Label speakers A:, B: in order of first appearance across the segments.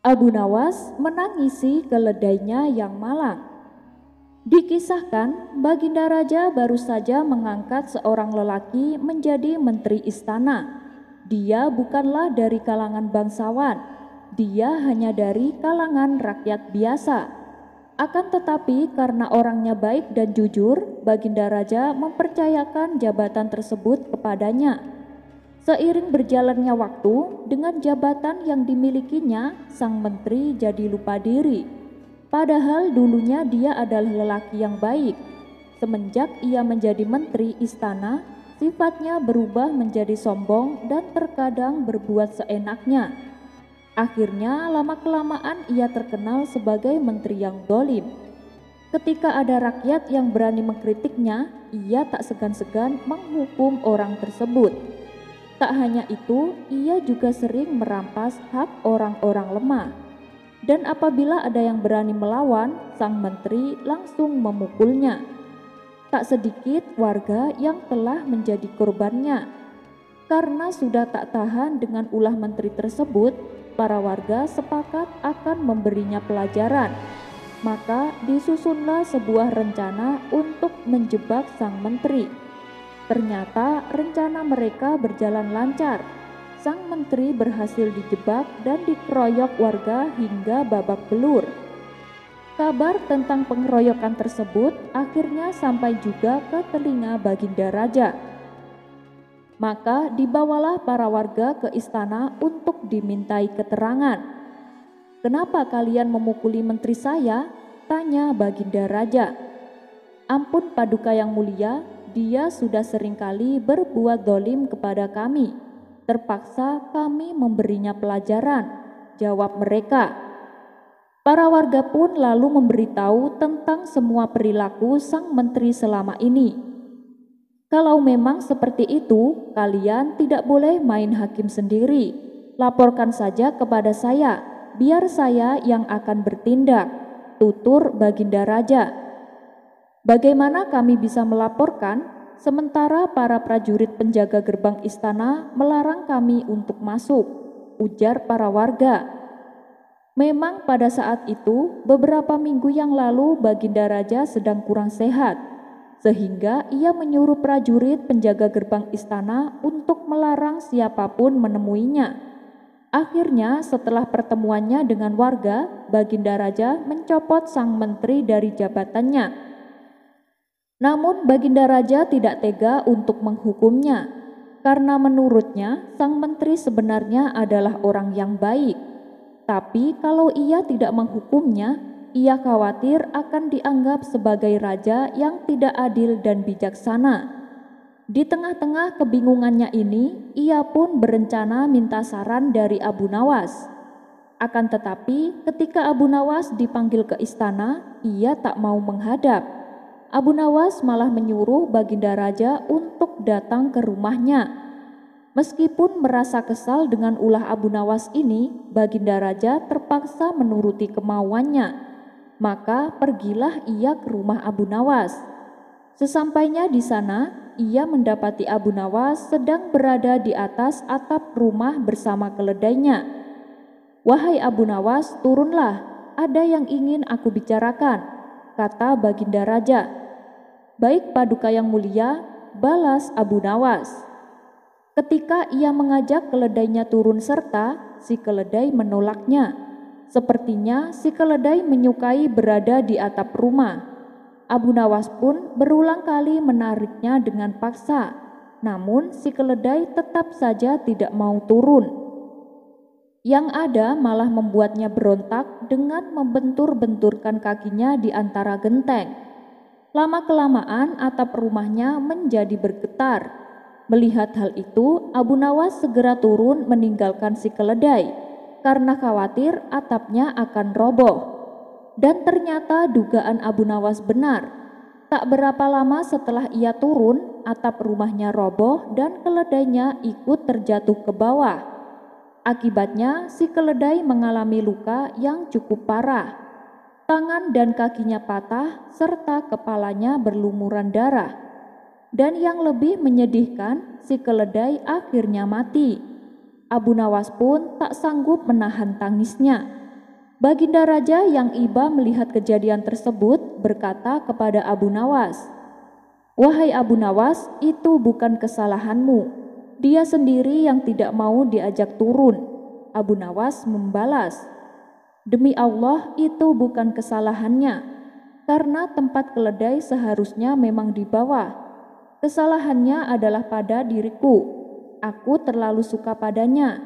A: Abu Nawas menangisi keledainya yang malang. Dikisahkan, Baginda Raja baru saja mengangkat seorang lelaki menjadi menteri istana. Dia bukanlah dari kalangan bangsawan, dia hanya dari kalangan rakyat biasa. Akan tetapi karena orangnya baik dan jujur, Baginda Raja mempercayakan jabatan tersebut kepadanya. Seiring berjalannya waktu, dengan jabatan yang dimilikinya, sang menteri jadi lupa diri. Padahal dulunya dia adalah lelaki yang baik. Semenjak ia menjadi menteri istana, sifatnya berubah menjadi sombong dan terkadang berbuat seenaknya. Akhirnya lama-kelamaan ia terkenal sebagai menteri yang dolim. Ketika ada rakyat yang berani mengkritiknya, ia tak segan-segan menghukum orang tersebut. Tak hanya itu, ia juga sering merampas hak orang-orang lemah. Dan apabila ada yang berani melawan, sang menteri langsung memukulnya. Tak sedikit warga yang telah menjadi korbannya. Karena sudah tak tahan dengan ulah menteri tersebut, para warga sepakat akan memberinya pelajaran. Maka disusunlah sebuah rencana untuk menjebak sang menteri. Ternyata rencana mereka berjalan lancar. Sang menteri berhasil dijebak dan dikeroyok warga hingga babak belur. Kabar tentang pengeroyokan tersebut akhirnya sampai juga ke telinga Baginda Raja. Maka dibawalah para warga ke istana untuk dimintai keterangan. "Kenapa kalian memukuli menteri saya?" tanya Baginda Raja. "Ampun Paduka yang mulia, dia sudah seringkali berbuat dolim kepada kami. Terpaksa kami memberinya pelajaran," jawab mereka. Para warga pun lalu memberitahu tentang semua perilaku sang menteri selama ini. "Kalau memang seperti itu, kalian tidak boleh main hakim sendiri. Laporkan saja kepada saya, biar saya yang akan bertindak," tutur Baginda Raja. "Bagaimana kami bisa melaporkan, sementara para prajurit penjaga gerbang istana melarang kami untuk masuk?" ujar para warga. Memang pada saat itu, beberapa minggu yang lalu Baginda Raja sedang kurang sehat, sehingga ia menyuruh prajurit penjaga gerbang istana untuk melarang siapapun menemuinya. Akhirnya setelah pertemuannya dengan warga, Baginda Raja mencopot sang menteri dari jabatannya. Namun Baginda Raja tidak tega untuk menghukumnya, karena menurutnya sang menteri sebenarnya adalah orang yang baik. Tapi kalau ia tidak menghukumnya, ia khawatir akan dianggap sebagai raja yang tidak adil dan bijaksana. Di tengah-tengah kebingungannya ini, ia pun berencana minta saran dari Abu Nawas. Akan tetapi ketika Abu Nawas dipanggil ke istana, ia tak mau menghadap. Abu Nawas malah menyuruh Baginda Raja untuk datang ke rumahnya. Meskipun merasa kesal dengan ulah Abu Nawas ini, Baginda Raja terpaksa menuruti kemauannya. Maka pergilah ia ke rumah Abu Nawas. Sesampainya di sana, ia mendapati Abu Nawas sedang berada di atas atap rumah bersama keledainya. "Wahai Abu Nawas, turunlah, ada yang ingin aku bicarakan," kata Baginda Raja. "Baik Paduka yang mulia," balas Abu Nawas. Ketika ia mengajak keledainya turun serta, si keledai menolaknya. Sepertinya si keledai menyukai berada di atap rumah. Abu Nawas pun berulang kali menariknya dengan paksa, namun si keledai tetap saja tidak mau turun. Yang ada malah membuatnya berontak dengan membentur-benturkan kakinya di antara genteng. Lama-kelamaan atap rumahnya menjadi bergetar. Melihat hal itu, Abu Nawas segera turun meninggalkan si keledai karena khawatir atapnya akan roboh. Dan ternyata dugaan Abu Nawas benar. Tak berapa lama setelah ia turun, atap rumahnya roboh dan keledainya ikut terjatuh ke bawah. Akibatnya si keledai mengalami luka yang cukup parah. Tangan dan kakinya patah serta kepalanya berlumuran darah. Dan yang lebih menyedihkan, si keledai akhirnya mati. Abu Nawas pun tak sanggup menahan tangisnya. Baginda Raja yang iba melihat kejadian tersebut berkata kepada Abu Nawas, "Wahai Abu Nawas, itu bukan kesalahanmu. Dia sendiri yang tidak mau diajak turun." Abu Nawas membalas, "Demi Allah, itu bukan kesalahannya, karena tempat keledai seharusnya memang di bawah. Kesalahannya adalah pada diriku. Aku terlalu suka padanya,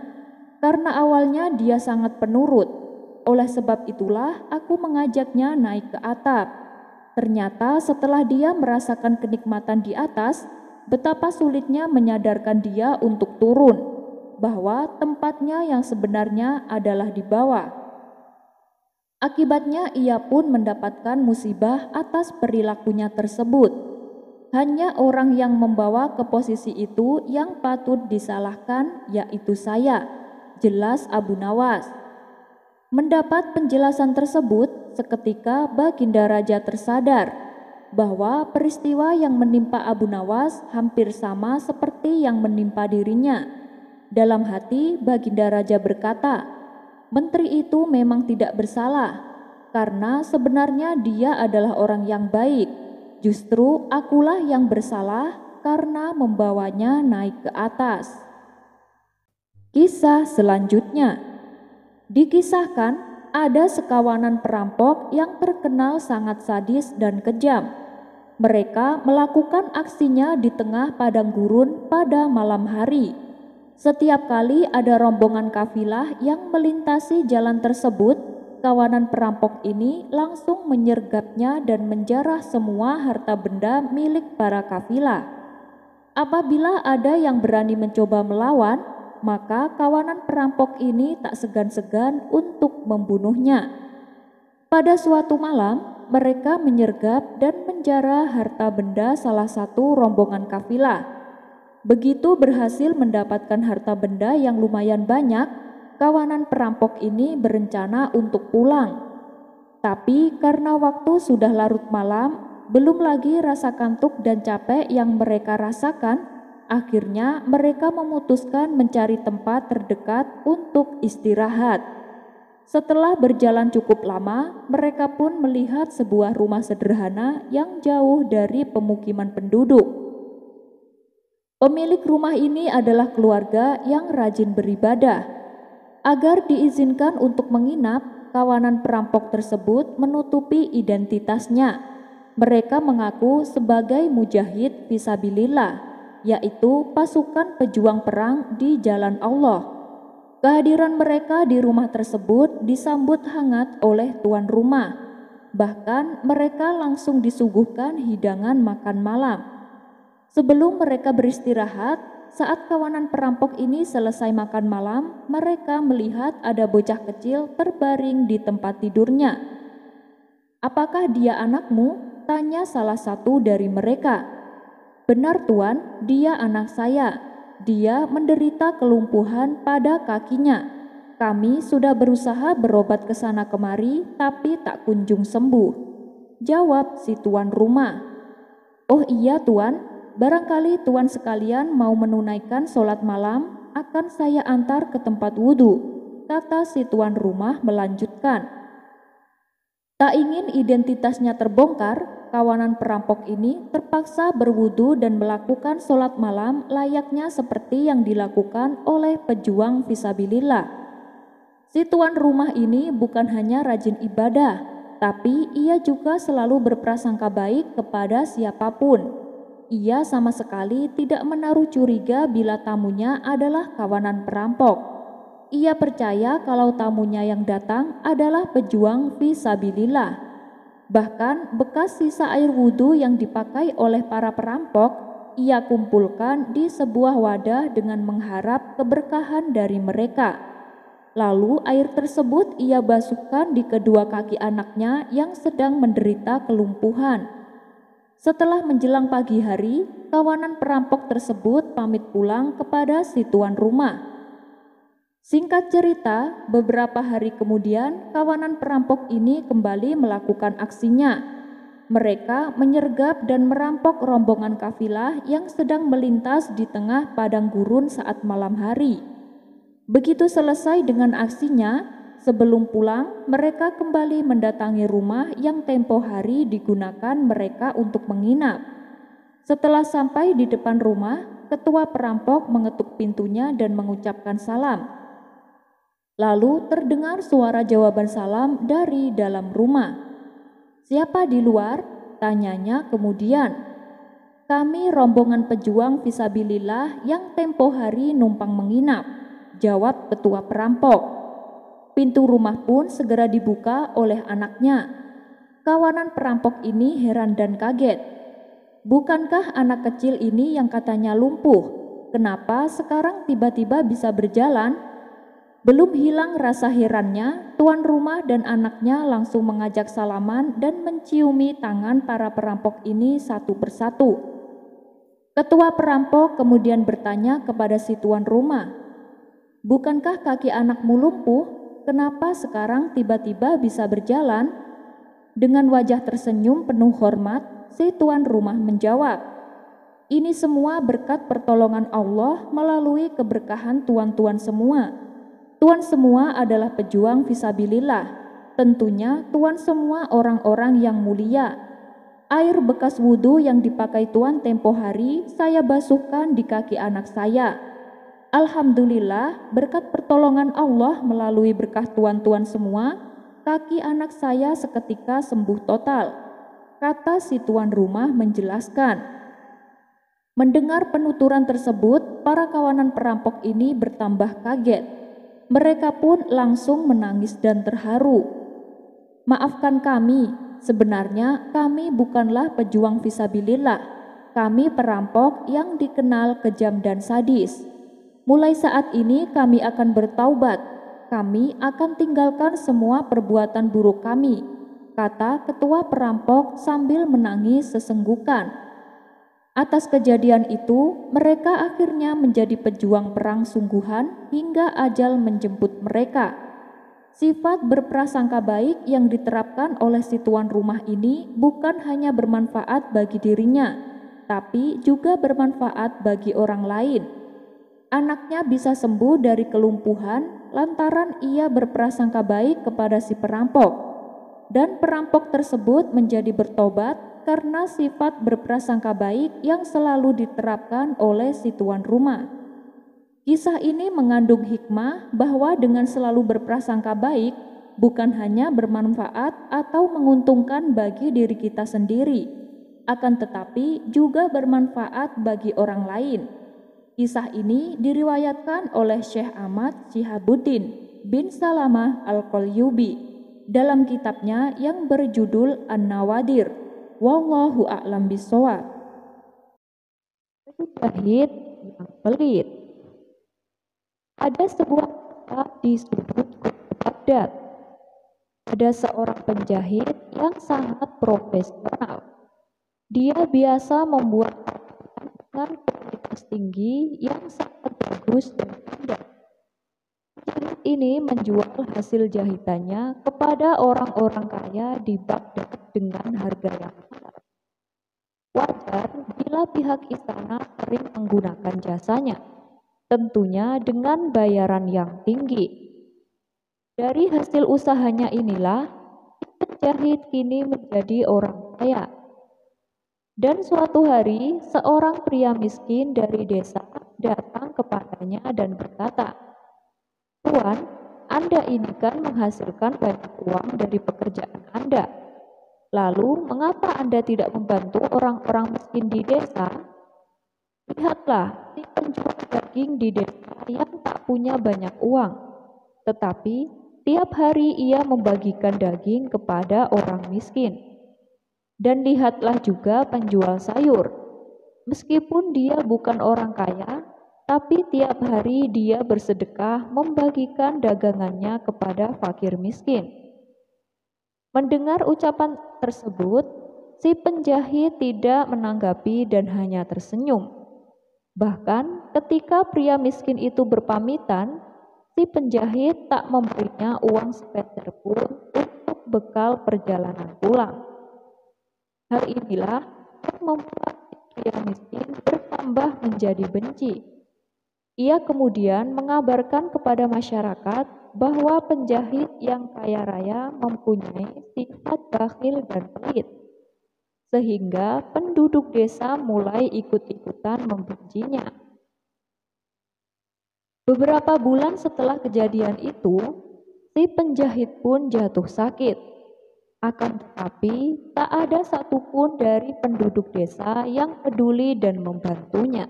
A: karena awalnya dia sangat penurut. Oleh sebab itulah aku mengajaknya naik ke atap. Ternyata setelah dia merasakan kenikmatan di atas, betapa sulitnya menyadarkan dia untuk turun, bahwa tempatnya yang sebenarnya adalah di bawah. Akibatnya ia pun mendapatkan musibah atas perilakunya tersebut. Hanya orang yang membawa ke posisi itu yang patut disalahkan, yaitu saya," jelas Abu Nawas. Mendapat penjelasan tersebut, seketika Baginda Raja tersadar bahwa peristiwa yang menimpa Abu Nawas hampir sama seperti yang menimpa dirinya. Dalam hati Baginda Raja berkata, "Menteri itu memang tidak bersalah, karena sebenarnya dia adalah orang yang baik. Justru akulah yang bersalah karena membawanya naik ke atas." Kisah selanjutnya. Dikisahkan ada sekawanan perampok yang terkenal sangat sadis dan kejam. Mereka melakukan aksinya di tengah padang gurun pada malam hari. Setiap kali ada rombongan kafilah yang melintasi jalan tersebut, kawanan perampok ini langsung menyergapnya dan menjarah semua harta benda milik para kafilah. Apabila ada yang berani mencoba melawan, maka kawanan perampok ini tak segan-segan untuk membunuhnya. Pada suatu malam, mereka menyergap dan menjarah harta benda salah satu rombongan kafilah. Begitu berhasil mendapatkan harta benda yang lumayan banyak, kawanan perampok ini berencana untuk pulang. Tapi karena waktu sudah larut malam, belum lagi rasa kantuk dan capek yang mereka rasakan, akhirnya mereka memutuskan mencari tempat terdekat untuk istirahat. Setelah berjalan cukup lama, mereka pun melihat sebuah rumah sederhana yang jauh dari pemukiman penduduk. Pemilik rumah ini adalah keluarga yang rajin beribadah. Agar diizinkan untuk menginap, kawanan perampok tersebut menutupi identitasnya. Mereka mengaku sebagai mujahid fisabilillah, yaitu pasukan pejuang perang di jalan Allah. Kehadiran mereka di rumah tersebut disambut hangat oleh tuan rumah. Bahkan mereka langsung disuguhkan hidangan makan malam. Sebelum mereka beristirahat, saat kawanan perampok ini selesai makan malam, mereka melihat ada bocah kecil terbaring di tempat tidurnya. "Apakah dia anakmu?" tanya salah satu dari mereka. "Benar Tuan, dia anak saya. Dia menderita kelumpuhan pada kakinya. Kami sudah berusaha berobat ke sana kemari, tapi tak kunjung sembuh," jawab si tuan rumah. "Oh iya Tuan, barangkali Tuan sekalian mau menunaikan sholat malam, akan saya antar ke tempat wudhu," kata si tuan rumah melanjutkan. Tak ingin identitasnya terbongkar, kawanan perampok ini terpaksa berwudu dan melakukan sholat malam layaknya seperti yang dilakukan oleh pejuang fisabilillah. Si tuan rumah ini bukan hanya rajin ibadah, tapi ia juga selalu berprasangka baik kepada siapapun. Ia sama sekali tidak menaruh curiga bila tamunya adalah kawanan perampok. Ia percaya kalau tamunya yang datang adalah pejuang fisabilillah. Bahkan bekas sisa air wudhu yang dipakai oleh para perampok, ia kumpulkan di sebuah wadah dengan mengharap keberkahan dari mereka. Lalu air tersebut ia basuhkan di kedua kaki anaknya yang sedang menderita kelumpuhan. Setelah menjelang pagi hari, kawanan perampok tersebut pamit pulang kepada si tuan rumah. Singkat cerita, beberapa hari kemudian kawanan perampok ini kembali melakukan aksinya. Mereka menyergap dan merampok rombongan kafilah yang sedang melintas di tengah padang gurun saat malam hari. Begitu selesai dengan aksinya, sebelum pulang, mereka kembali mendatangi rumah yang tempo hari digunakan mereka untuk menginap. Setelah sampai di depan rumah, ketua perampok mengetuk pintunya dan mengucapkan salam. Lalu terdengar suara jawaban salam dari dalam rumah. "Siapa di luar?" tanyanya kemudian. "Kami rombongan pejuang fisabilillah yang tempo hari numpang menginap," jawab ketua perampok. Pintu rumah pun segera dibuka oleh anaknya. Kawanan perampok ini heran dan kaget. Bukankah anak kecil ini yang katanya lumpuh? Kenapa sekarang tiba-tiba bisa berjalan? Belum hilang rasa herannya, tuan rumah dan anaknya langsung mengajak salaman dan menciumi tangan para perampok ini satu persatu. Ketua perampok kemudian bertanya kepada si tuan rumah, "Bukankah kaki anakmu lumpuh? Kenapa sekarang tiba-tiba bisa berjalan?" Dengan wajah tersenyum penuh hormat, si tuan rumah menjawab, "Ini semua berkat pertolongan Allah melalui keberkahan tuan-tuan semua. Tuan semua adalah pejuang fisabilillah. Tentunya tuan semua orang-orang yang mulia. Air bekas wudhu yang dipakai tuan tempo hari saya basuhkan di kaki anak saya. Alhamdulillah, berkat pertolongan Allah melalui berkah tuan-tuan semua, kaki anak saya seketika sembuh total," kata si tuan rumah menjelaskan. Mendengar penuturan tersebut, para kawanan perampok ini bertambah kaget. Mereka pun langsung menangis dan terharu. "Maafkan kami, sebenarnya kami bukanlah pejuang fisabilillah. Kami perampok yang dikenal kejam dan sadis. Mulai saat ini kami akan bertaubat. Kami akan tinggalkan semua perbuatan buruk kami," kata ketua perampok sambil menangis sesenggukan. Atas kejadian itu, mereka akhirnya menjadi pejuang perang sungguhan hingga ajal menjemput mereka. Sifat berprasangka baik yang diterapkan oleh si tuan rumah ini bukan hanya bermanfaat bagi dirinya, tapi juga bermanfaat bagi orang lain. Anaknya bisa sembuh dari kelumpuhan lantaran ia berprasangka baik kepada si perampok, dan perampok tersebut menjadi bertobat karena sifat berprasangka baik yang selalu diterapkan oleh si tuan rumah. Kisah ini mengandung hikmah bahwa dengan selalu berprasangka baik bukan hanya bermanfaat atau menguntungkan bagi diri kita sendiri, akan tetapi juga bermanfaat bagi orang lain. Kisah ini diriwayatkan oleh Syekh Ahmad Syihabuddin bin Salamah Al-Qalyubi dalam kitabnya yang berjudul An-Nawadir. Wallahu a'lam bishawab. Penjahit yang pelit. Ada sebuah kota di sudut kota Baghdad. Ada seorang penjahit yang sangat profesional. Dia biasa membuat dengan kualitas tinggi yang sangat bagus dan indah. Penjahit ini menjual hasil jahitannya kepada orang-orang kaya di Baghdad dengan harga yang mahal. Wajar bila pihak istana sering menggunakan jasanya, tentunya dengan bayaran yang tinggi. Dari hasil usahanya inilah, penjahit kini menjadi orang kaya. Dan suatu hari, seorang pria miskin dari desa datang kepadanya dan berkata, "Tuan, Anda ini kan menghasilkan banyak uang dari pekerjaan Anda. Lalu, mengapa Anda tidak membantu orang-orang miskin di desa? Lihatlah, si penjual daging di desa yang tak punya banyak uang, tetapi tiap hari ia membagikan daging kepada orang miskin. Dan lihatlah juga penjual sayur. Meskipun dia bukan orang kaya, tapi tiap hari dia bersedekah membagikan dagangannya kepada fakir miskin." Mendengar ucapan tersebut, si penjahit tidak menanggapi dan hanya tersenyum. Bahkan ketika pria miskin itu berpamitan, si penjahit tak memberinya uang sepeser pun untuk bekal perjalanan pulang. Hal inilah yang membuat pria miskin bertambah menjadi benci. Ia kemudian mengabarkan kepada masyarakat bahwa penjahit yang kaya raya mempunyai sifat bakhil dan pelit, sehingga penduduk desa mulai ikut-ikutan membencinya. Beberapa bulan setelah kejadian itu, si penjahit pun jatuh sakit. Akan tetapi, tak ada satupun dari penduduk desa yang peduli dan membantunya.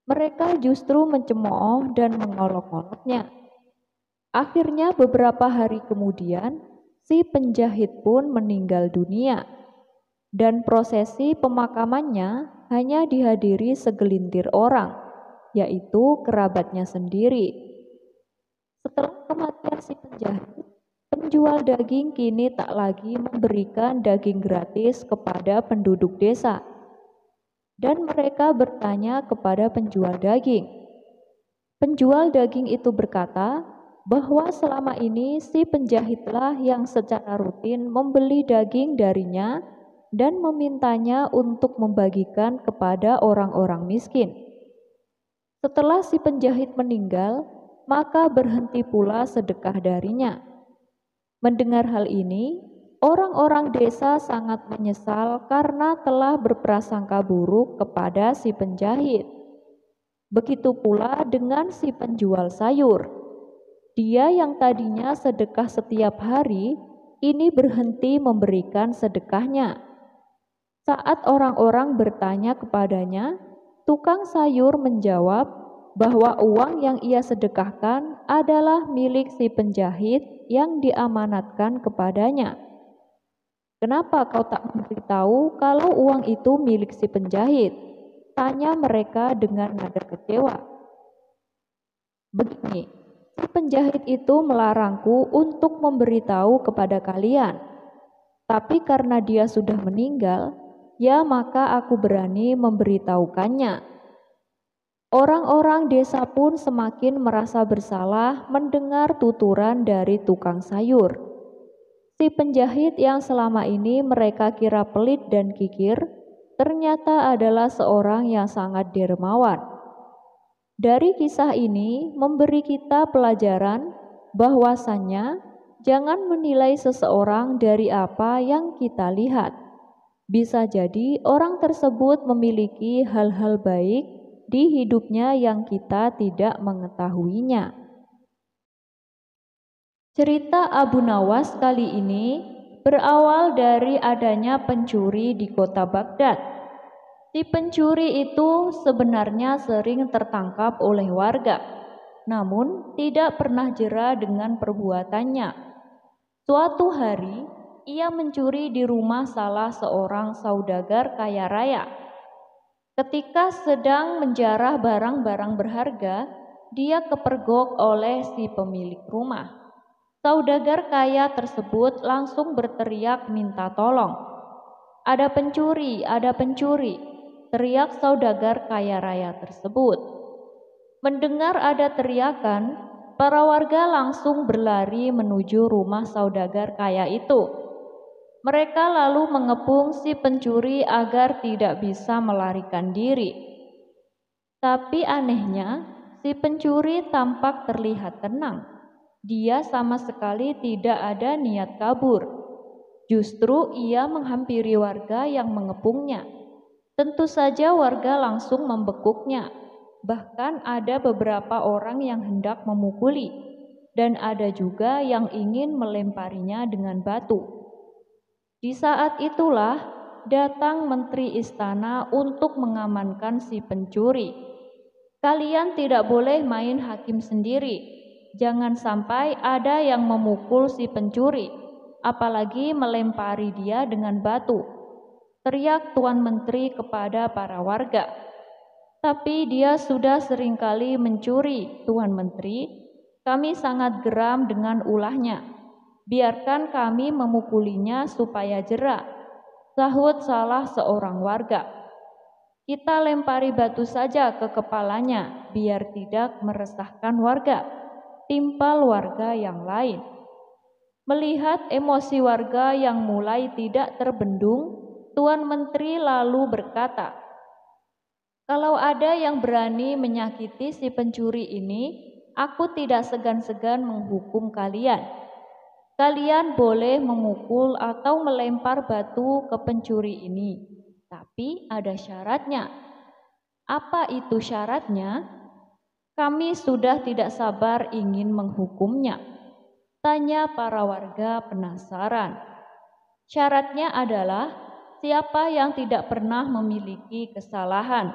A: Mereka justru mencemooh dan mengolok-oloknya. Akhirnya beberapa hari kemudian, si penjahit pun meninggal dunia. Dan prosesi pemakamannya hanya dihadiri segelintir orang, yaitu kerabatnya sendiri. Setelah kematian si penjahit, penjual daging kini tak lagi memberikan daging gratis kepada penduduk desa. Dan mereka bertanya kepada penjual daging. Penjual daging itu berkata bahwa selama ini si penjahitlah yang secara rutin membeli daging darinya dan memintanya untuk membagikan kepada orang-orang miskin. Setelah si penjahit meninggal, maka berhenti pula sedekah darinya. Mendengar hal ini, orang-orang desa sangat menyesal karena telah berprasangka buruk kepada si penjahit. Begitu pula dengan si penjual sayur. Dia yang tadinya sedekah setiap hari, ini berhenti memberikan sedekahnya. Saat orang-orang bertanya kepadanya, tukang sayur menjawab bahwa uang yang ia sedekahkan adalah milik si penjahit yang diamanatkan kepadanya. "Kenapa kau tak memberitahu kalau uang itu milik si penjahit?" tanya mereka dengan nada kecewa. "Begini, si penjahit itu melarangku untuk memberitahu kepada kalian. Tapi karena dia sudah meninggal, ya maka aku berani memberitahukannya." Orang-orang desa pun semakin merasa bersalah mendengar tuturan dari tukang sayur. Si penjahit yang selama ini mereka kira pelit dan kikir, ternyata adalah seorang yang sangat dermawan. Dari kisah ini memberi kita pelajaran bahwasannya jangan menilai seseorang dari apa yang kita lihat. Bisa jadi orang tersebut memiliki hal-hal baik di hidupnya yang kita tidak mengetahuinya. Cerita Abu Nawas kali ini berawal dari adanya pencuri di kota Baghdad. Si pencuri itu sebenarnya sering tertangkap oleh warga, namun tidak pernah jera dengan perbuatannya. Suatu hari, ia mencuri di rumah salah seorang saudagar kaya raya. Ketika sedang menjarah barang-barang berharga, dia kepergok oleh si pemilik rumah. Saudagar kaya tersebut langsung berteriak minta tolong. "Ada pencuri, ada pencuri!" teriak saudagar kaya raya tersebut. Mendengar ada teriakan, para warga langsung berlari menuju rumah saudagar kaya itu. Mereka lalu mengepung si pencuri agar tidak bisa melarikan diri. Tapi anehnya, si pencuri tampak terlihat tenang. Dia sama sekali tidak ada niat kabur. Justru ia menghampiri warga yang mengepungnya. Tentu saja warga langsung membekuknya. Bahkan ada beberapa orang yang hendak memukuli, dan ada juga yang ingin melemparinya dengan batu. Di saat itulah datang menteri istana untuk mengamankan si pencuri. "Kalian tidak boleh main hakim sendiri. Jangan sampai ada yang memukul si pencuri, apalagi melempari dia dengan batu," teriak Tuan Menteri kepada para warga. "Tapi dia sudah seringkali mencuri, Tuan Menteri. Kami sangat geram dengan ulahnya. Biarkan kami memukulinya supaya jera," sahut salah seorang warga. "Kita lempari batu saja ke kepalanya biar tidak meresahkan warga," timpal warga yang lain. Melihat emosi warga yang mulai tidak terbendung, Tuan Menteri lalu berkata, Kalau ada yang berani menyakiti si pencuri ini, aku tidak segan-segan menghukum kalian. Kalian boleh memukul atau melempar batu ke pencuri ini, tapi ada syaratnya. Apa itu syaratnya? Kami sudah tidak sabar ingin menghukumnya, tanya para warga penasaran. Syaratnya adalah siapa yang tidak pernah memiliki kesalahan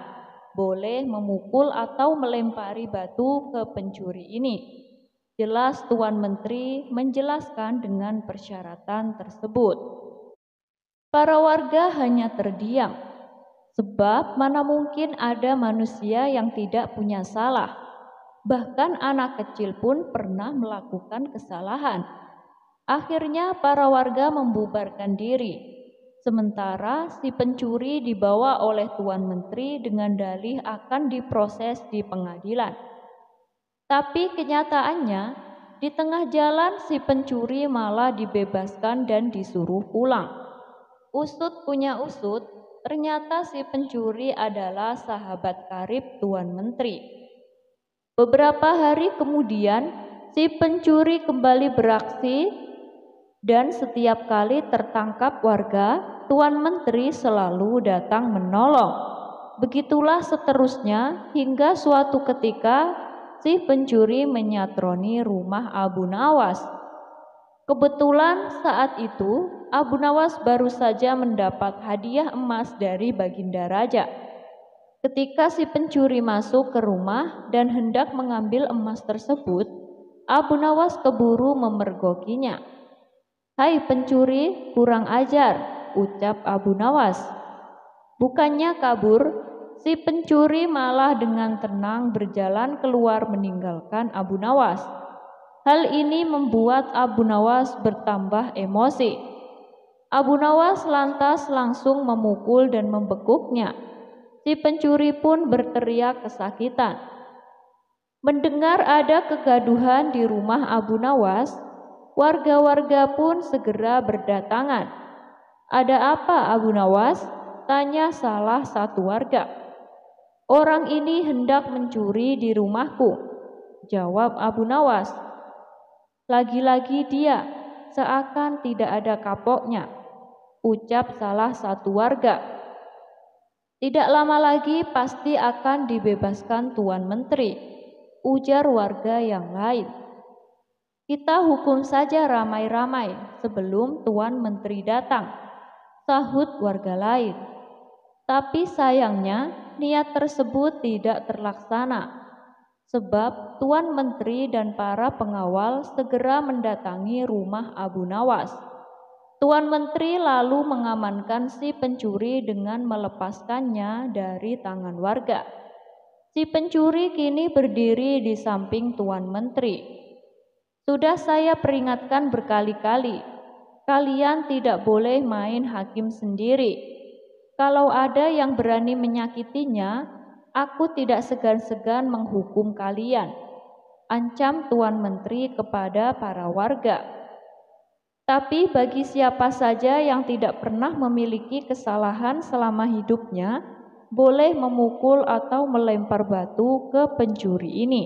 A: boleh memukul atau melempari batu ke pencuri ini. Jelas Tuan Menteri menjelaskan dengan persyaratan tersebut. Para warga hanya terdiam, sebab mana mungkin ada manusia yang tidak punya salah. Bahkan anak kecil pun pernah melakukan kesalahan. Akhirnya para warga membubarkan diri. Sementara si pencuri dibawa oleh Tuan Menteri dengan dalih akan diproses di pengadilan. Tapi kenyataannya, di tengah jalan si pencuri malah dibebaskan dan disuruh pulang. Usut punya usut, ternyata si pencuri adalah sahabat karib Tuan Menteri. Beberapa hari kemudian, si pencuri kembali beraksi dan setiap kali tertangkap warga, Tuan Menteri selalu datang menolong. Begitulah seterusnya hingga suatu ketika si pencuri menyatroni rumah Abu Nawas. Kebetulan saat itu Abu Nawas baru saja mendapat hadiah emas dari Baginda Raja. Ketika si pencuri masuk ke rumah dan hendak mengambil emas tersebut, Abu Nawas keburu memergokinya. "Hai pencuri, kurang ajar," ucap Abu Nawas. Bukannya kabur, si pencuri malah dengan tenang berjalan keluar meninggalkan Abu Nawas. Hal ini membuat Abu Nawas bertambah emosi. Abu Nawas lantas langsung memukul dan membekuknya. Si pencuri pun berteriak kesakitan. Mendengar ada kegaduhan di rumah Abu Nawas, warga-warga pun segera berdatangan. "Ada apa, Abu Nawas?" tanya salah satu warga. "Orang ini hendak mencuri di rumahku," jawab Abu Nawas. "Lagi-lagi dia, seakan tidak ada kapoknya," ucap salah satu warga. "Tidak lama lagi pasti akan dibebaskan Tuan Menteri," ujar warga yang lain. "Kita hukum saja ramai-ramai sebelum Tuan Menteri datang," sahut warga lain. Tapi sayangnya niat tersebut tidak terlaksana, sebab Tuan Menteri dan para pengawal segera mendatangi rumah Abu Nawas. Tuan Menteri lalu mengamankan si pencuri dengan melepaskannya dari tangan warga. Si pencuri kini berdiri di samping Tuan Menteri. "Sudah saya peringatkan berkali-kali, kalian tidak boleh main hakim sendiri. Kalau ada yang berani menyakitinya, aku tidak segan-segan menghukum kalian," ancam Tuan Menteri kepada para warga. Tapi bagi siapa saja yang tidak pernah memiliki kesalahan selama hidupnya, boleh memukul atau melempar batu ke pencuri ini.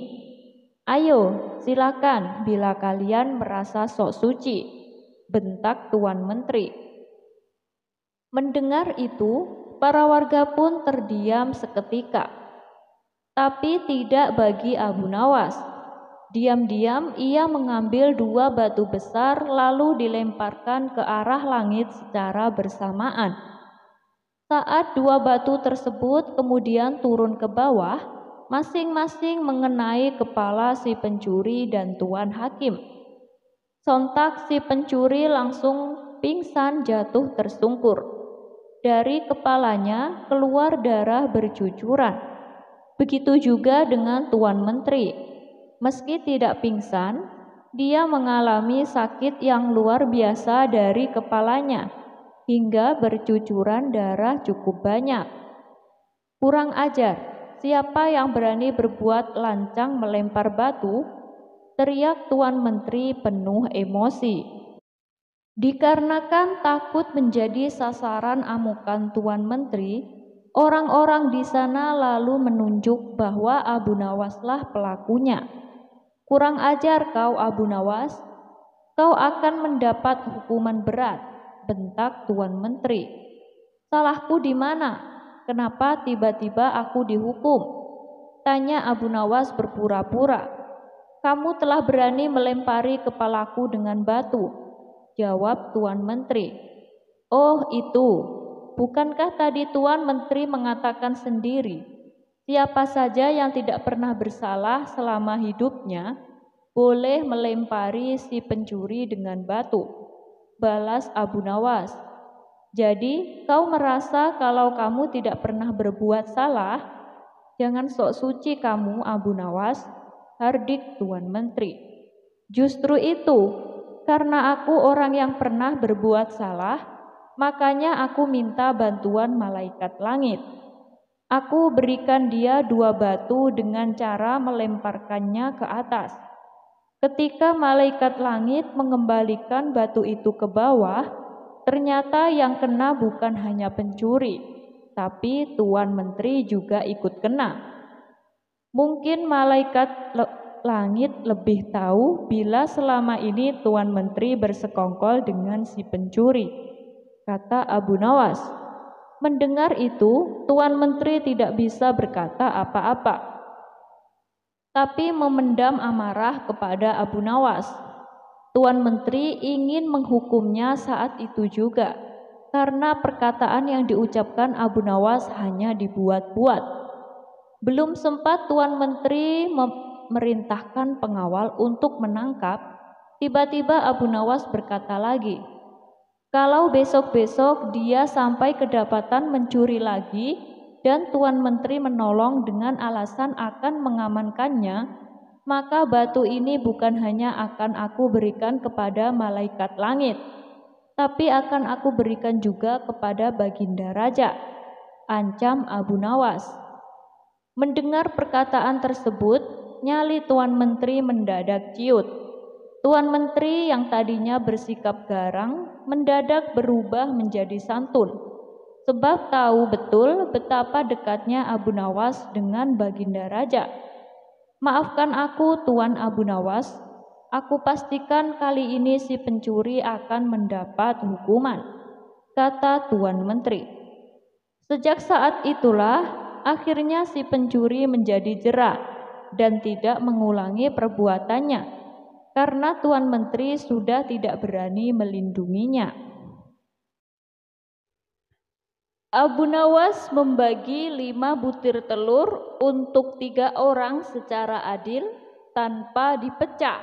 A: "Ayo, silakan bila kalian merasa sok suci," bentak Tuan Menteri. Mendengar itu, para warga pun terdiam seketika. Tapi tidak bagi Abu Nawas. Diam-diam ia mengambil 2 batu besar lalu dilemparkan ke arah langit secara bersamaan. Saat 2 batu tersebut kemudian turun ke bawah, masing-masing mengenai kepala si pencuri dan Tuan Hakim. Sontak si pencuri langsung pingsan jatuh tersungkur. Dari kepalanya keluar darah bercucuran. Begitu juga dengan Tuan Menteri. Meski tidak pingsan, dia mengalami sakit yang luar biasa dari kepalanya, hingga bercucuran darah cukup banyak. "Kurang ajar, siapa yang berani berbuat lancang melempar batu?" teriak Tuan Menteri penuh emosi. Dikarenakan takut menjadi sasaran amukan Tuan Menteri, Orang-orang di sana lalu menunjuk bahwa Abu Nawaslah pelakunya. "Kurang ajar kau, Abu Nawas, kau akan mendapat hukuman berat," bentak Tuan Menteri. "Salahku di mana? Kenapa tiba-tiba aku dihukum?" tanya Abu Nawas berpura-pura. "Kamu telah berani melempari kepalaku dengan batu," jawab Tuan Menteri. "Oh itu, bukankah tadi Tuan Menteri mengatakan sendiri, siapa saja yang tidak pernah bersalah selama hidupnya boleh melempari si pencuri dengan batu," balas Abu Nawas. "Jadi kau merasa kalau kamu tidak pernah berbuat salah? Jangan sok suci kamu, Abu Nawas," hardik Tuan Menteri. "Justru itu, karena aku orang yang pernah berbuat salah, makanya aku minta bantuan malaikat langit. Aku berikan dia 2 batu dengan cara melemparkannya ke atas. Ketika malaikat langit mengembalikan batu itu ke bawah, ternyata yang kena bukan hanya pencuri, tapi Tuan Menteri juga ikut kena. Mungkin malaikat langit lebih tahu bila selama ini Tuan Menteri bersekongkol dengan si pencuri," kata Abu Nawas. Mendengar itu, Tuan Menteri tidak bisa berkata apa-apa, tapi memendam amarah kepada Abu Nawas. Tuan Menteri ingin menghukumnya saat itu juga, karena perkataan yang diucapkan Abu Nawas hanya dibuat-buat. Belum sempat Tuan Menteri memerintahkan pengawal untuk menangkap, tiba-tiba Abu Nawas berkata lagi, "Kalau besok-besok dia sampai kedapatan mencuri lagi dan Tuan Menteri menolong dengan alasan akan mengamankannya, maka batu ini bukan hanya akan aku berikan kepada malaikat langit, tapi akan aku berikan juga kepada Baginda Raja," ancam Abu Nawas. Mendengar perkataan tersebut, nyali Tuan Menteri mendadak ciut. Tuan Menteri yang tadinya bersikap garang mendadak berubah menjadi santun, sebab tahu betul betapa dekatnya Abu Nawas dengan Baginda Raja. "Maafkan aku, Tuan Abu Nawas. Aku pastikan kali ini si pencuri akan mendapat hukuman," kata Tuan Menteri. Sejak saat itulah akhirnya si pencuri menjadi jera dan tidak mengulangi perbuatannya, karena Tuan Menteri sudah tidak berani melindunginya. Abu Nawas membagi 5 butir telur untuk 3 orang secara adil tanpa dipecah.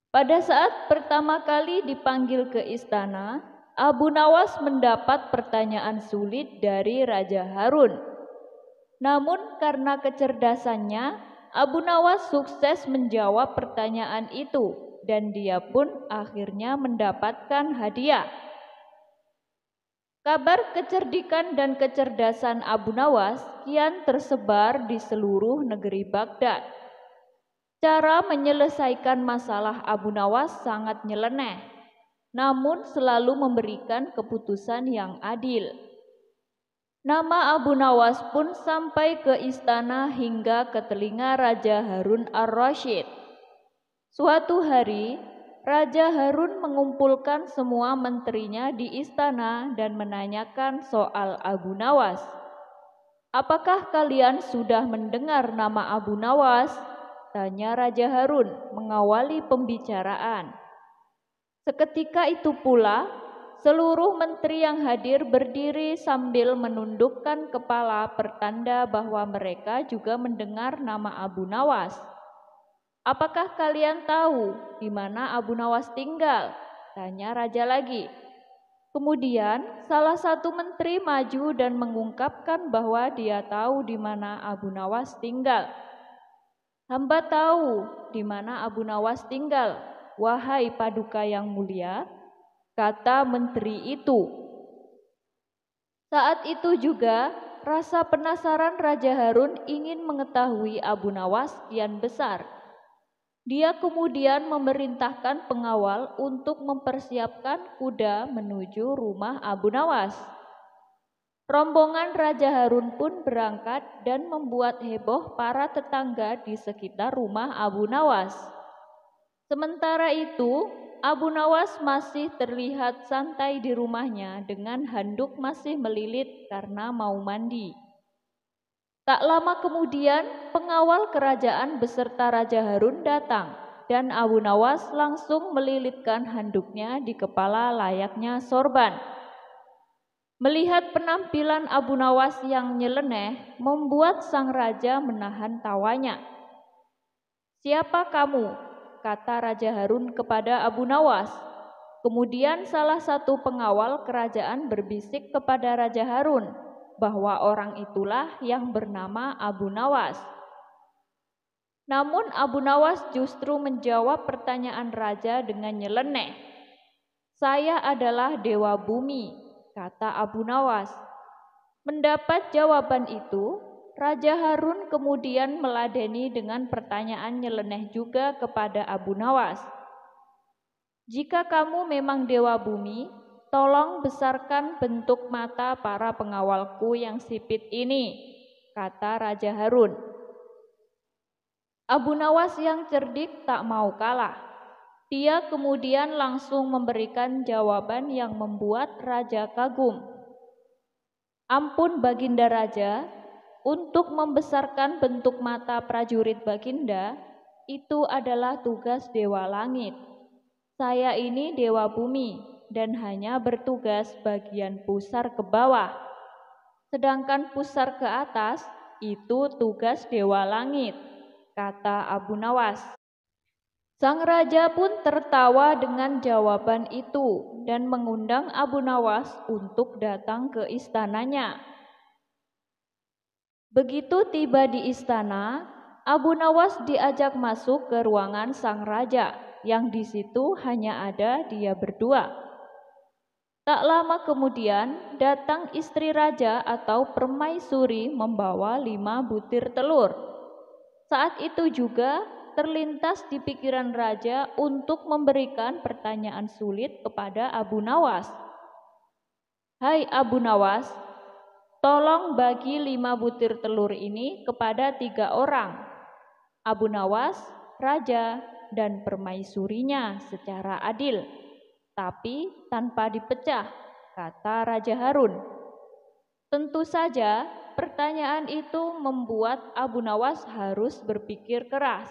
A: Pada saat pertama kali dipanggil ke istana, Abu Nawas mendapat pertanyaan sulit dari Raja Harun. Namun karena kecerdasannya, Abu Nawas sukses menjawab pertanyaan itu dan dia pun akhirnya mendapatkan hadiah. Kabar kecerdikan dan kecerdasan Abu Nawas kian tersebar di seluruh negeri Baghdad. Cara menyelesaikan masalah Abu Nawas sangat nyeleneh, namun selalu memberikan keputusan yang adil. Nama Abu Nawas pun sampai ke istana hingga ke telinga Raja Harun ar-Rasyid. Suatu hari, Raja Harun mengumpulkan semua menterinya di istana dan menanyakan soal Abu Nawas. "Apakah kalian sudah mendengar nama Abu Nawas?" tanya Raja Harun mengawali pembicaraan. Seketika itu pula, seluruh menteri yang hadir berdiri sambil menundukkan kepala pertanda bahwa mereka juga mendengar nama Abu Nawas. "Apakah kalian tahu di mana Abu Nawas tinggal?" tanya raja lagi. Kemudian salah satu menteri maju dan mengungkapkan bahwa dia tahu di mana Abu Nawas tinggal. "Hamba tahu di mana Abu Nawas tinggal, wahai Paduka yang mulia," kata menteri itu. Saat itu juga rasa penasaran Raja Harun ingin mengetahui Abu Nawas kian besar. Dia kemudian memerintahkan pengawal untuk mempersiapkan kuda menuju rumah Abu Nawas. Rombongan Raja Harun pun berangkat dan membuat heboh para tetangga di sekitar rumah Abu Nawas. Sementara itu, Abu Nawas masih terlihat santai di rumahnya dengan handuk masih melilit karena mau mandi. Tak lama kemudian, pengawal kerajaan beserta Raja Harun datang dan Abu Nawas langsung melilitkan handuknya di kepala layaknya sorban. Melihat penampilan Abu Nawas yang nyeleneh membuat sang raja menahan tawanya. "Siapa kamu?" kata Raja Harun kepada Abu Nawas. Kemudian salah satu pengawal kerajaan berbisik kepada Raja Harun bahwa orang itulah yang bernama Abu Nawas. Namun Abu Nawas justru menjawab pertanyaan raja dengan nyeleneh. "Saya adalah dewa bumi," kata Abu Nawas. Mendapat jawaban itu, Raja Harun kemudian meladeni dengan pertanyaan nyeleneh juga kepada Abu Nawas. "Jika kamu memang dewa bumi, tolong besarkan bentuk mata para pengawalku yang sipit ini," kata Raja Harun. Abu Nawas yang cerdik tak mau kalah. Dia kemudian langsung memberikan jawaban yang membuat raja kagum. "Ampun Baginda Raja, untuk membesarkan bentuk mata prajurit Baginda, itu adalah tugas Dewa Langit. Saya ini Dewa Bumi dan hanya bertugas bagian pusar ke bawah. Sedangkan pusar ke atas, itu tugas Dewa Langit," kata Abu Nawas. Sang raja pun tertawa dengan jawaban itu dan mengundang Abu Nawas untuk datang ke istananya. Begitu tiba di istana, Abu Nawas diajak masuk ke ruangan sang raja, yang di situ hanya ada dia berdua. Tak lama kemudian, datang istri raja atau permaisuri membawa 5 butir telur. Saat itu juga terlintas di pikiran raja untuk memberikan pertanyaan sulit kepada Abu Nawas. "Hai Abu Nawas, tolong bagi 5 butir telur ini kepada 3 orang, Abu Nawas, raja, dan permaisurinya secara adil, tapi tanpa dipecah," kata Raja Harun. Tentu saja pertanyaan itu membuat Abu Nawas harus berpikir keras.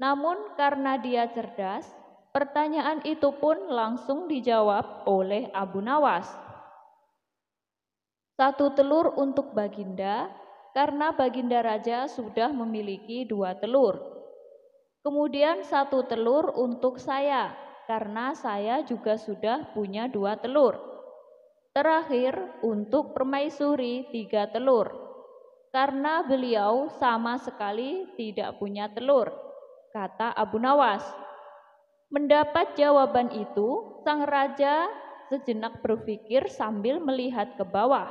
A: Namun karena dia cerdas, pertanyaan itu pun langsung dijawab oleh Abu Nawas. "1 telur untuk Baginda, karena Baginda Raja sudah memiliki 2 telur. Kemudian 1 telur untuk saya, karena saya juga sudah punya 2 telur. Terakhir untuk permaisuri 3 telur, karena beliau sama sekali tidak punya telur," kata Abu Nawas. Mendapat jawaban itu, sang raja sejenak berpikir sambil melihat ke bawah.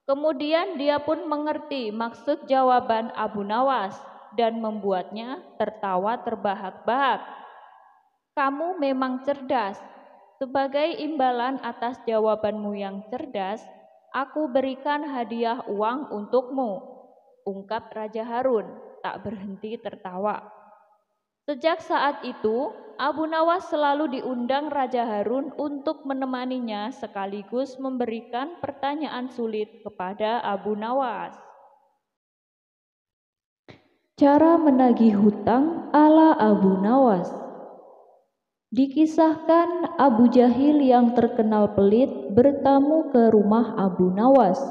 A: Kemudian dia pun mengerti maksud jawaban Abu Nawas dan membuatnya tertawa terbahak-bahak. "Kamu memang cerdas. Sebagai imbalan atas jawabanmu yang cerdas, aku berikan hadiah uang untukmu," ungkap Raja Harun, tak berhenti tertawa. Sejak saat itu, Abu Nawas selalu diundang Raja Harun untuk menemaninya sekaligus memberikan pertanyaan sulit kepada Abu Nawas. Cara menagih hutang ala Abu Nawas. Dikisahkan Abu Jahil yang terkenal pelit bertamu ke rumah Abu Nawas.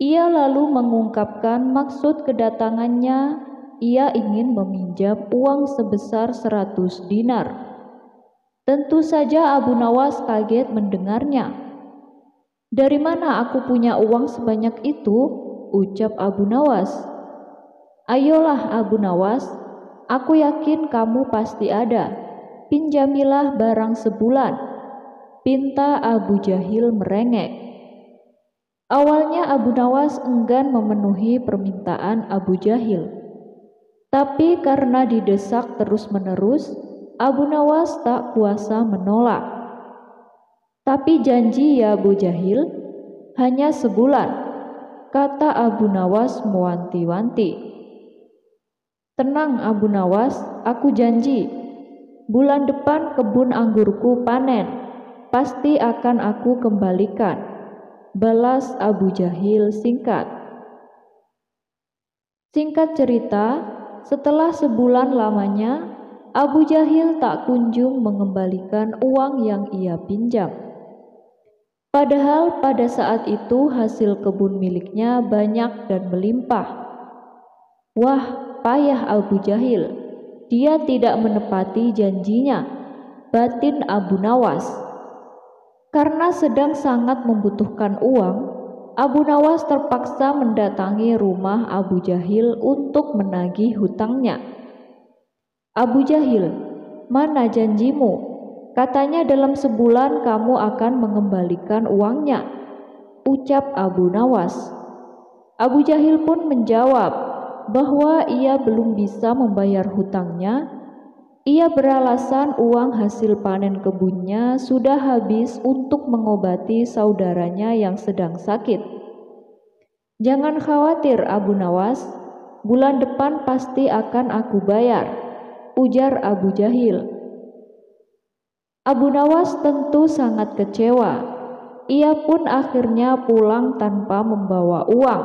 A: Ia lalu mengungkapkan maksud kedatangannya. Ia ingin meminjam uang sebesar 100 dinar. Tentu saja Abu Nawas kaget mendengarnya. "Dari mana aku punya uang sebanyak itu?" ucap Abu Nawas. "Ayolah Abu Nawas, aku yakin kamu pasti ada. Pinjamilah barang sebulan," pinta Abu Jahil merengek. Awalnya Abu Nawas enggan memenuhi permintaan Abu Jahil. Tapi karena didesak terus-menerus, Abu Nawas tak kuasa menolak. "Tapi janji ya Abu Jahil, Hanya sebulan, kata Abu Nawas mewanti-wanti. Tenang Abu Nawas, aku janji, bulan depan kebun anggurku panen, pasti akan aku kembalikan, balas Abu Jahil singkat. Singkat cerita, setelah sebulan lamanya, Abu Jahil tak kunjung mengembalikan uang yang ia pinjam. Padahal pada saat itu hasil kebun miliknya banyak dan melimpah. Wah, payah Abu Jahil. Dia tidak menepati janjinya, batin Abu Nawas. Karena sedang sangat membutuhkan uang, Abu Nawas terpaksa mendatangi rumah Abu Jahil untuk menagih hutangnya. Abu Jahil, mana janjimu? Katanya dalam sebulan kamu akan mengembalikan uangnya, ucap Abu Nawas. Abu Jahil pun menjawab bahwa ia belum bisa membayar hutangnya. Ia beralasan uang hasil panen kebunnya sudah habis untuk mengobati saudaranya yang sedang sakit. Jangan khawatir Abu Nawas, bulan depan pasti akan aku bayar, ujar Abu Jahil. Abu Nawas tentu sangat kecewa. Ia pun akhirnya pulang tanpa membawa uang.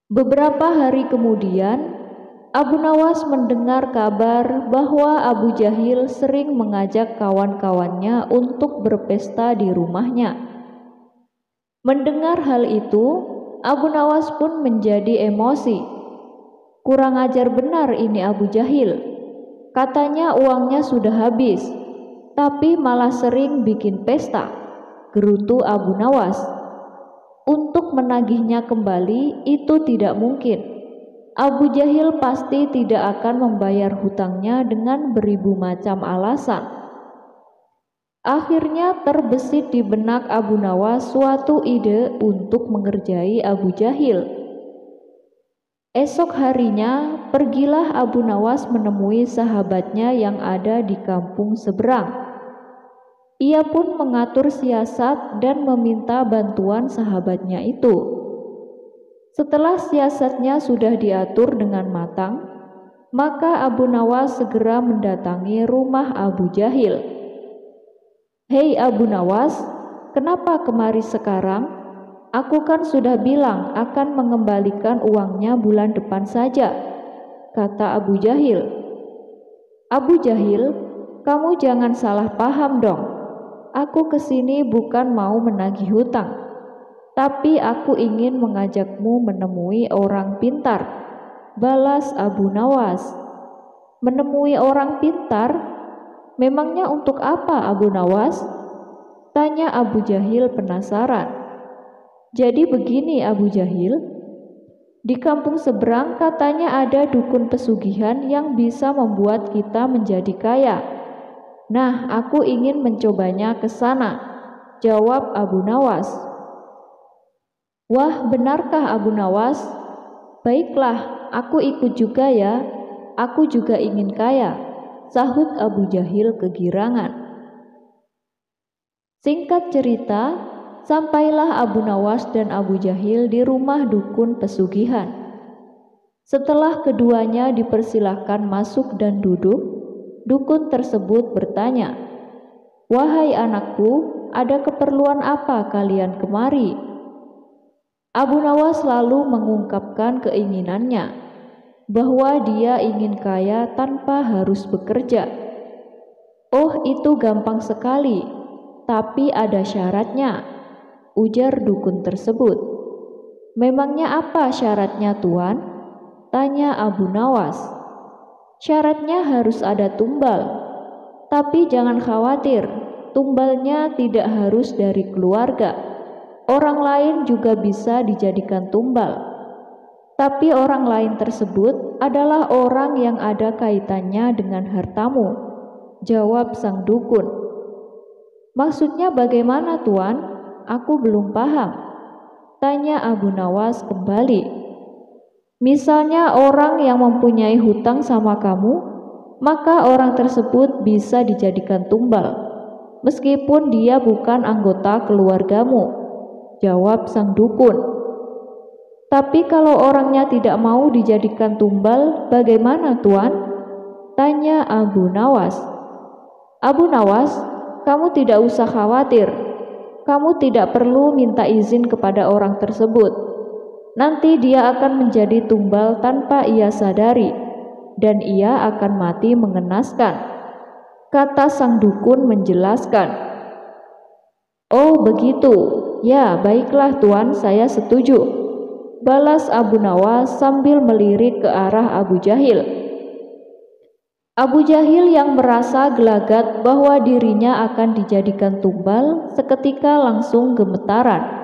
A: Beberapa hari kemudian, Abu Nawas mendengar kabar bahwa Abu Jahil sering mengajak kawan-kawannya untuk berpesta di rumahnya. Mendengar hal itu, Abu Nawas pun menjadi emosi. Kurang ajar benar ini Abu Jahil. Katanya uangnya sudah habis, tapi malah sering bikin pesta, gerutu Abu Nawas. Untuk menagihnya kembali itu tidak mungkin. Abu Jahil pasti tidak akan membayar hutangnya dengan beribu macam alasan. Akhirnya terbesit di benak Abu Nawas suatu ide untuk mengerjai Abu Jahil. Esok harinya, pergilah Abu Nawas menemui sahabatnya yang ada di kampung seberang. Ia pun mengatur siasat dan meminta bantuan sahabatnya itu. Setelah siasatnya sudah diatur dengan matang, maka Abu Nawas segera mendatangi rumah Abu Jahil. Hei Abu Nawas, kenapa kemari sekarang? Aku kan sudah bilang akan mengembalikan uangnya bulan depan saja, kata Abu Jahil. Abu Jahil, kamu jangan salah paham dong. Aku kesini bukan mau menagih hutang, tapi aku ingin mengajakmu menemui orang pintar, balas Abu Nawas. Menemui orang pintar? Memangnya untuk apa Abu Nawas? Tanya Abu Jahil penasaran. Jadi begini Abu Jahil, di kampung seberang katanya ada dukun pesugihan yang bisa membuat kita menjadi kaya. Nah, aku ingin mencobanya ke sana, jawab Abu Nawas. Wah, benarkah Abu Nawas? Baiklah, aku ikut juga ya. Aku juga ingin kaya, sahut Abu Jahil kegirangan. Singkat cerita, sampailah Abu Nawas dan Abu Jahil di rumah dukun pesugihan. Setelah keduanya dipersilahkan masuk dan duduk, dukun tersebut bertanya, "Wahai anakku, ada keperluan apa kalian kemari?" Abu Nawas lalu mengungkapkan keinginannya, bahwa dia ingin kaya tanpa harus bekerja. "Oh, itu gampang sekali, tapi ada syaratnya," ujar dukun tersebut. "Memangnya apa syaratnya Tuan?" tanya Abu Nawas. "Syaratnya harus ada tumbal. Tapi jangan khawatir, tumbalnya tidak harus dari keluarga. Orang lain juga bisa dijadikan tumbal. Tapi orang lain tersebut adalah orang yang ada kaitannya dengan hartamu," jawab sang dukun. "Maksudnya bagaimana Tuan? Aku belum paham," tanya Abu Nawas kembali. "Misalnya orang yang mempunyai hutang sama kamu, maka orang tersebut bisa dijadikan tumbal, meskipun dia bukan anggota keluargamu. jawab sang dukun. Tapi kalau orangnya tidak mau dijadikan tumbal, bagaimana Tuan? Tanya Abu Nawas. Abu Nawas, kamu tidak usah khawatir. Kamu tidak perlu minta izin kepada orang tersebut. Nanti dia akan menjadi tumbal tanpa ia sadari, dan ia akan mati mengenaskan, kata sang dukun menjelaskan. Oh begitu, ya baiklah Tuan, saya setuju, balas Abu Nawas sambil melirik ke arah Abu Jahil. Abu Jahil yang merasa gelagat bahwa dirinya akan dijadikan tumbal seketika langsung gemetaran.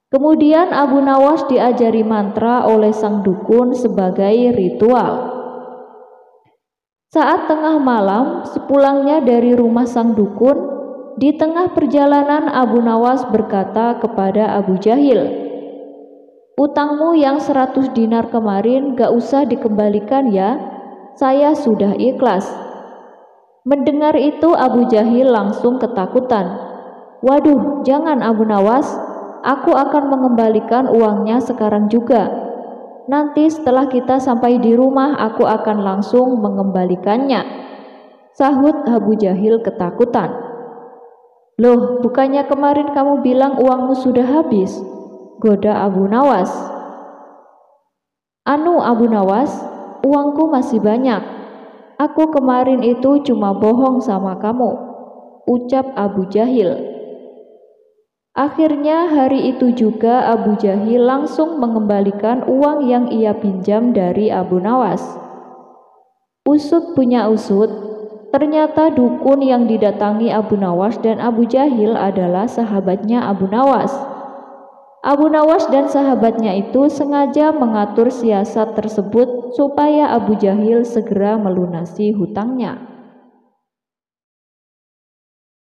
A: Kemudian Abu Nawas diajari mantra oleh sang dukun sebagai ritual. Saat tengah malam, sepulangnya dari rumah sang dukun, di tengah perjalanan Abu Nawas berkata kepada Abu Jahil, "Utangmu yang 100 dinar kemarin gak usah dikembalikan ya, saya sudah ikhlas." Mendengar itu Abu Jahil langsung ketakutan. "Waduh, jangan Abu Nawas, aku akan mengembalikan uangnya sekarang juga. Nanti setelah kita sampai di rumah aku akan langsung mengembalikannya," sahut Abu Jahil ketakutan. "Loh, bukannya kemarin kamu bilang uangmu sudah habis?" goda Abu Nawas. "Anu Abu Nawas, uangku masih banyak. Aku kemarin itu cuma bohong sama kamu," ucap Abu Jahil. Akhirnya hari itu juga Abu Jahil langsung mengembalikan uang yang ia pinjam dari Abu Nawas. Usut punya usut, ternyata dukun yang didatangi Abu Nawas dan Abu Jahil adalah sahabatnya Abu Nawas. Abu Nawas dan sahabatnya itu sengaja mengatur siasat tersebut supaya Abu Jahil segera melunasi hutangnya.